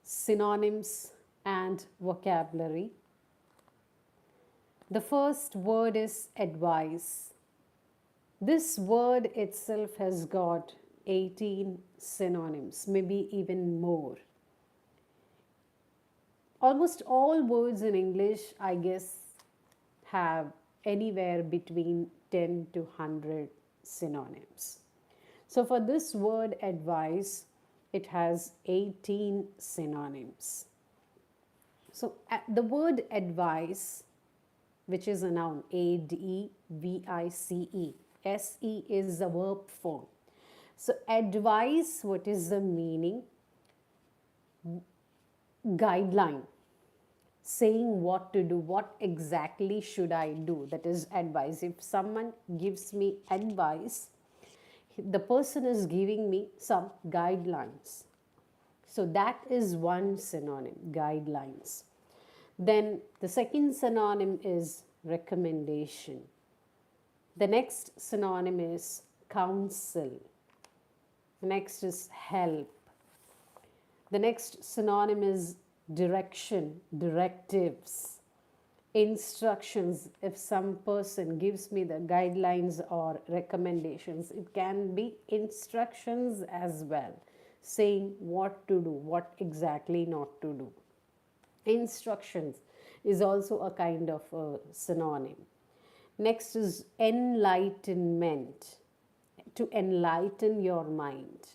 synonyms and vocabulary. The first word is advice. This word itself has got 18 synonyms, maybe even more. Almost all words in English, I guess, have anywhere between 10 to 100 synonyms. So for this word advice, it has 18 synonyms. So the word advice, which is a noun, A-D-V-I-C-E, S-E is the verb form. So advice, what is the meaning? Guideline, saying what to do, what exactly should I do, that is advice. If someone gives me advice, the person is giving me some guidelines. So that is one synonym, guidelines. Then the second synonym is recommendation. The next synonym is counsel. The next is help. The next synonym is direction, directives, instructions. If some person gives me the guidelines or recommendations, it can be instructions as well, saying what to do, what exactly not to do. Instructions is also a kind of a synonym. Next is enlightenment, to enlighten your mind.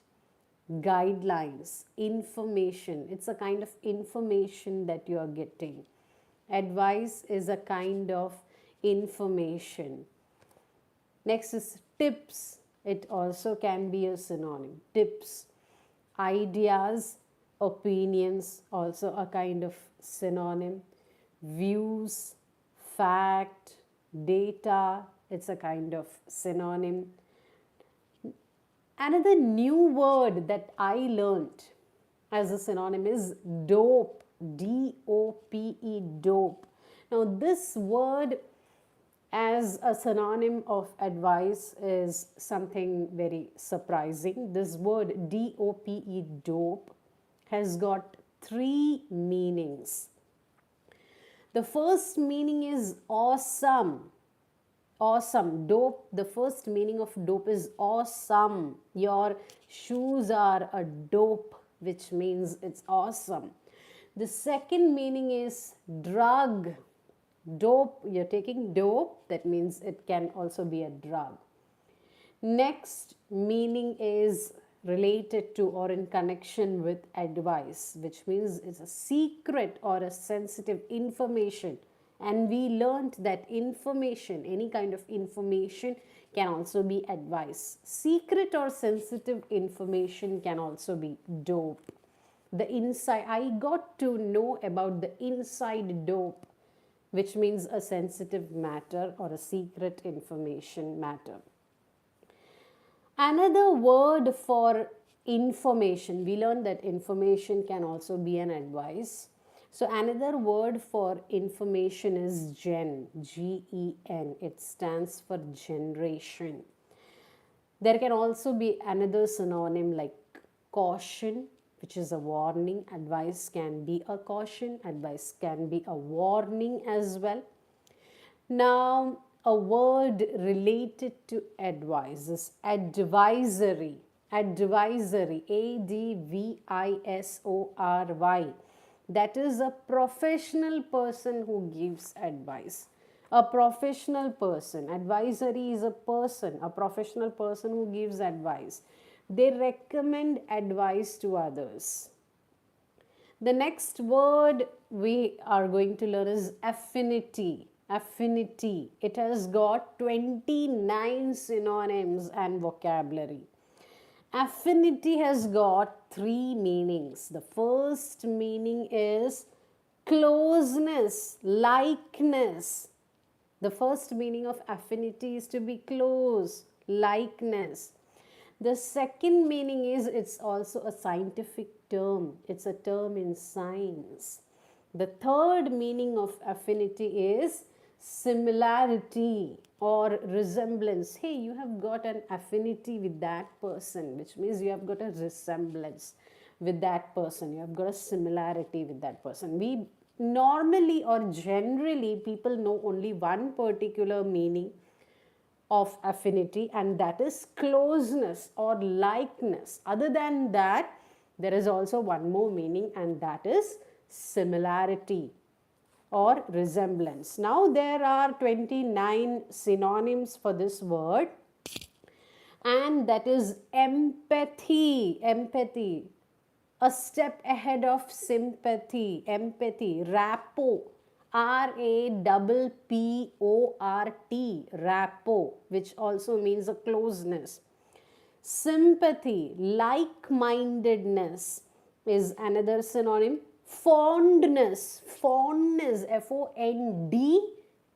Guidelines, information, it's a kind of information that you are getting. Advice is a kind of information. Next is tips, it also can be a synonym. Tips, ideas, opinions, also a kind of synonym. Views, fact, data, it's a kind of synonym. Another new word that I learned as a synonym is dope, D-O-P-E, dope. Now this word as a synonym of advice is something very surprising. This word D-O-P-E, dope, has got 3 meanings. The first meaning is awesome. Awesome. Dope, the first meaning of dope is awesome. Your shoes are a dope, which means it's awesome. The second meaning is drug. Dope, you're taking dope, that means it can also be a drug. Next meaning is related to or in connection with advice, which means it's a secret or a sensitive information. And we learned that information, any kind of information, can also be advice. Secret or sensitive information can also be dope. The inside, I got to know about the inside dope, which means a sensitive matter or a secret information matter. Another word for information, we learned that information can also be an advice. So another word for information is gen, G-E-N. It stands for generation. There can also be another synonym like caution, which is a warning. Advice can be a caution. Advice can be a warning as well. Now, a word related to advice is advisory. Advisory, A-D-V-I-S-O-R-Y. That is a professional person who gives advice. A professional person. Advisory is a person, a professional person who gives advice. They recommend advice to others. The next word we are going to learn is affinity. Affinity. It has got 29 synonyms and vocabulary. Affinity has got 3 meanings. The first meaning is closeness, likeness. The first meaning of affinity is to be close, likeness. The second meaning is it's also a scientific term. It's a term in science. The third meaning of affinity is similarity or resemblance. Hey, you have got an affinity with that person, which means you have got a resemblance. with that person. You have got a similarity with that person. We normally or generally people know only one particular meaning of affinity, and that is closeness or likeness. Other than that, there is also one more meaning, and that is similarity or resemblance. Now there are 29 synonyms for this word, and that is empathy. Empathy, a step ahead of sympathy. Empathy, rapport, RAPPORT, rapport, which also means a closeness. Sympathy, like-mindedness is another synonym. Fondness, fondness,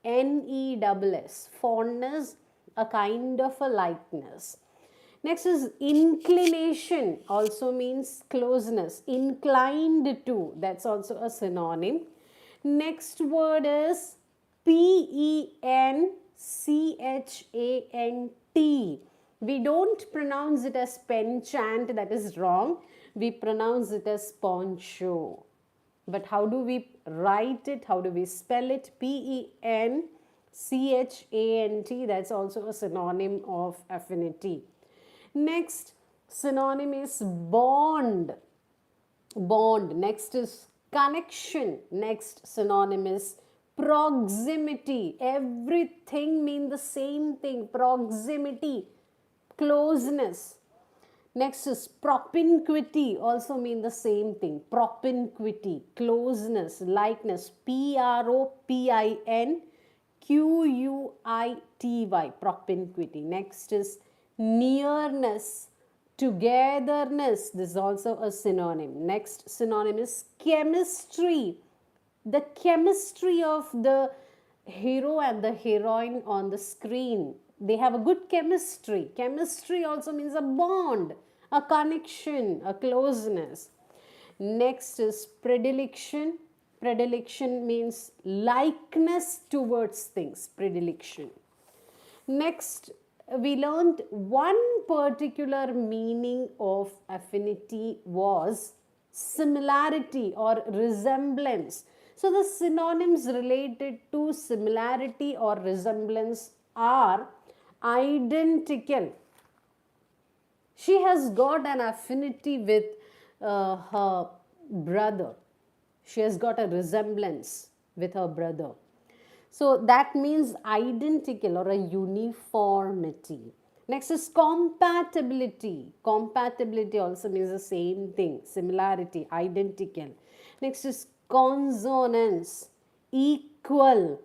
FONDNESS, fondness, a kind of a likeness. Next is inclination, also means closeness. Inclined to, that's also a synonym. Next word is PENCHANT. We don't pronounce it as penchant, that is wrong. We pronounce it as poncho. But how do we write it? How do we spell it? PENCHANT, that's also a synonym of affinity. Next synonym is bond. Bond. Next is connection. Next synonym is proximity. Everything means the same thing. Proximity, closeness. Next is propinquity, also mean the same thing. Propinquity, closeness, likeness. PROPINQUITY, propinquity. Next is nearness, togetherness. This is also a synonym. Next synonym is chemistry. The chemistry of the hero and the heroine on the screen. They have a good chemistry. Chemistry also means a bond, a connection, a closeness. Next is predilection. Predilection means likeness towards things. Predilection. Next, we learned one particular meaning of affinity was similarity or resemblance. So the synonyms related to similarity or resemblance are identical. She has got an affinity with her brother. She has got a resemblance with her brother. So that means identical or a uniformity. Next is compatibility. Compatibility also means the same thing. Similarity, identical. Next is consonance, equal,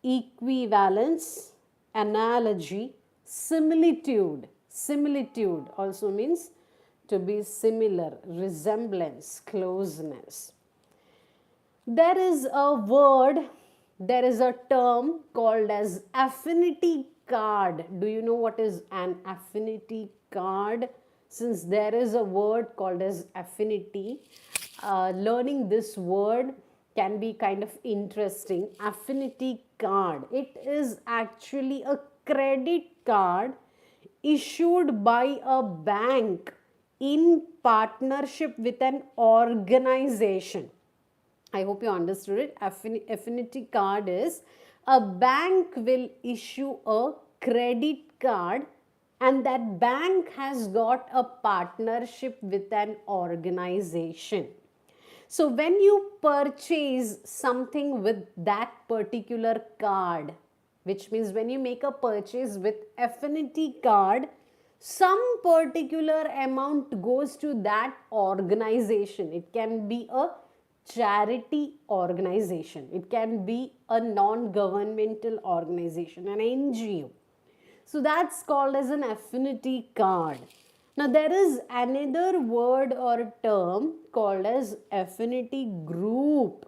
equivalence, analogy, similitude. Similitude also means to be similar, resemblance, closeness. There is a word, there is a term called as affinity card. Do you know what is an affinity card? Since there is a word called as affinity, learning this word can be kind of interesting. Affinity card. It is actually a credit card issued by a bank in partnership with an organization. I hope you understood it. Affinity card is a bank will issue a credit card, and that bank has got a partnership with an organization. So when you purchase something with that particular card, which means when you make a purchase with affinity card, some particular amount goes to that organization. It can be a charity organization. It can be a non-governmental organization, an NGO. So that's called as an affinity card. Now there is another word or term called as affinity group.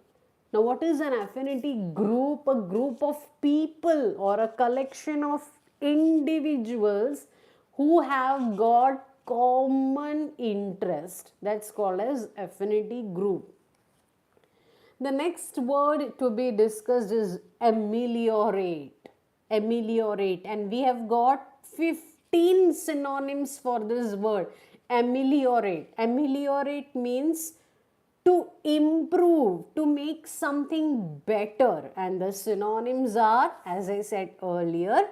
Now what is an affinity group? A group of people or a collection of individuals who have got common interest. That's called as affinity group. The next word to be discussed is ameliorate. Ameliorate. And we have got 15 synonyms for this word. Ameliorate. Ameliorate means to improve, to make something better. And the synonyms are, as I said earlier,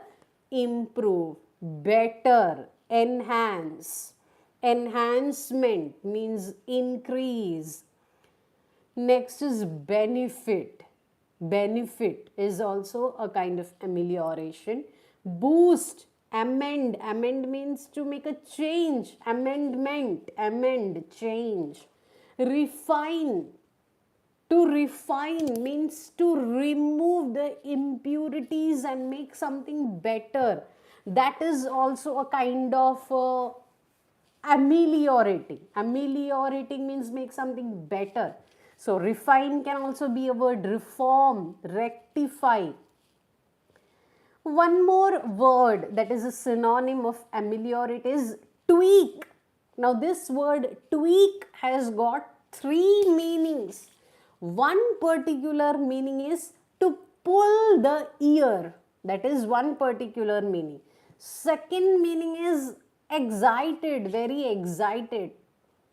improve, better, enhance. Enhancement means increase. Next is benefit. Benefit is also a kind of amelioration. Boost, amend. Amend means to make a change. Amendment, amend, change. Refine. To refine means to remove the impurities and make something better. That is also a kind of ameliorating. Ameliorating means make something better. So refine can also be a word. Reform, rectify. One more word that is a synonym of ameliorate is tweak. Now this word tweak has got three meanings. One particular meaning is to pull the ear. That is one particular meaning. Second meaning is excited, very excited.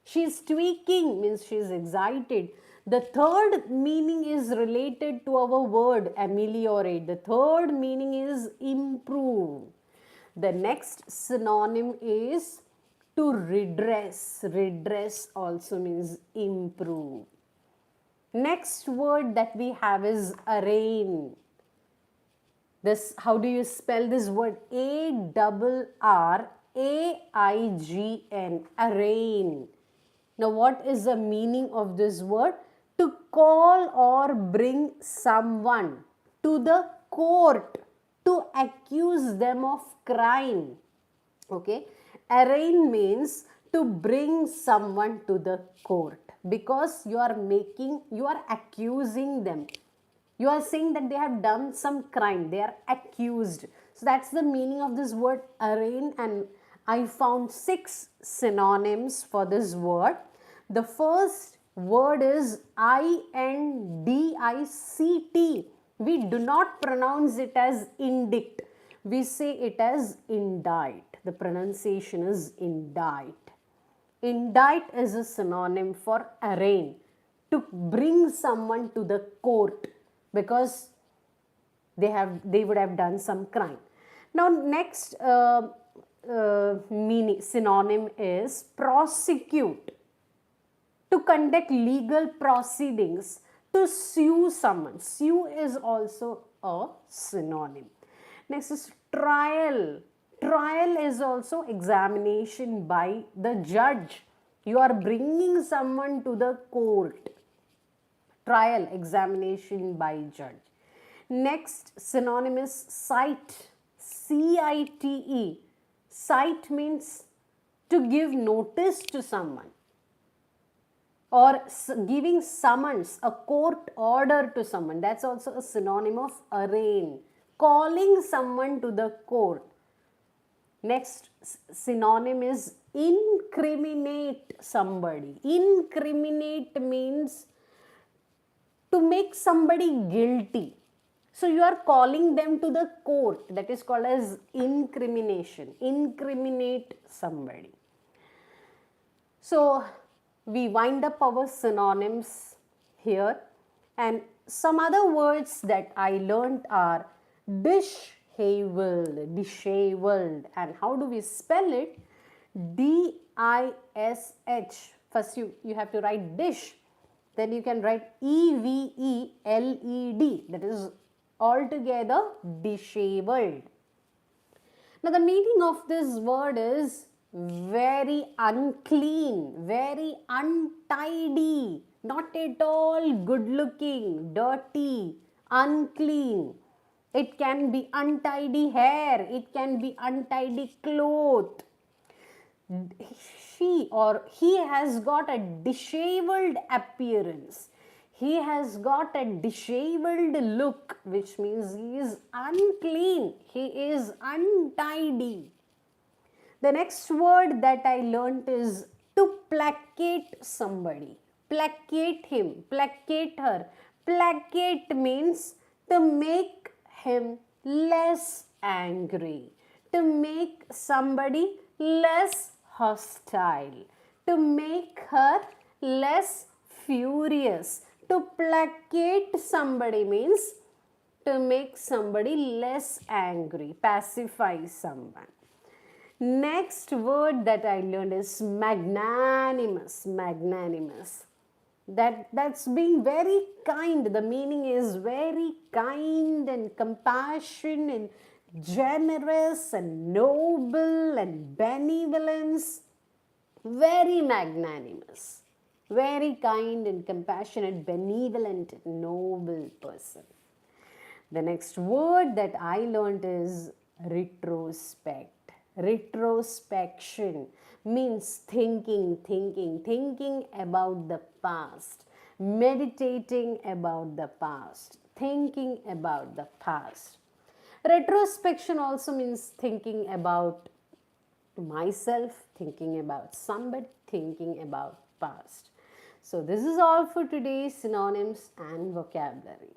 She's tweaking means she's excited. The third meaning is related to our word ameliorate. The third meaning is improve. The next synonym is to redress. Redress also means improve. Next word that we have is arraign. This, how do you spell this word? A-R-R-A-I-G-N. Arraign. Now what is the meaning of this word? To call or bring someone to the court, to accuse them of crime. Okay. Arraign means to bring someone to the court because you are accusing them. You are saying that they have done some crime. They are accused. So that's the meaning of this word arraign, and I found 6 synonyms for this word. The first word is indict. We do not pronounce it as indict. We say it as indict. The pronunciation is indict. Indict is a synonym for arraign, to bring someone to the court because they would have done some crime. Now next synonym is prosecute. To conduct legal proceedings, to sue someone. Sue is also a synonym. Next is trial. Trial is also examination by the judge. You are bringing someone to the court. Trial, examination by judge. Next synonym is cite. C-I-T-E. Cite means to give notice to someone, or giving summons, a court order to someone. That's also a synonym of arraign. Calling someone to the court. Next synonym is incriminate somebody. Incriminate means to make somebody guilty. So you are calling them to the court. That is called as incrimination. Incriminate somebody. So we wind up our synonyms here, and some other words that I learned are disheveled, disheveled, and how do we spell it? D-I-S-H. First you have to write dish, then you can write E-V-E-L-E-D, that is altogether disheveled. Now the meaning of this word is very unclean, very untidy, not at all good looking, dirty, unclean. It can be untidy hair, it can be untidy cloth. She or he has got a disheveled appearance. He has got a disheveled look, which means he is unclean, he is untidy. The next word that I learnt is to placate somebody. Placate him, placate her. Placate means to make him less angry, to make somebody less hostile. To make her less furious. To placate somebody means to make somebody less angry, pacify someone. Next word that I learned is magnanimous. Magnanimous. That's being very kind. The meaning is very kind and compassion and generous and noble and benevolence. Very magnanimous. Very kind and compassionate, benevolent, noble person. The next word that I learned is retrospect. Retrospection means thinking about the past, meditating about the past, thinking about the past. Retrospection also means thinking about myself, thinking about somebody, thinking about past. So this is all for today's synonyms and vocabulary.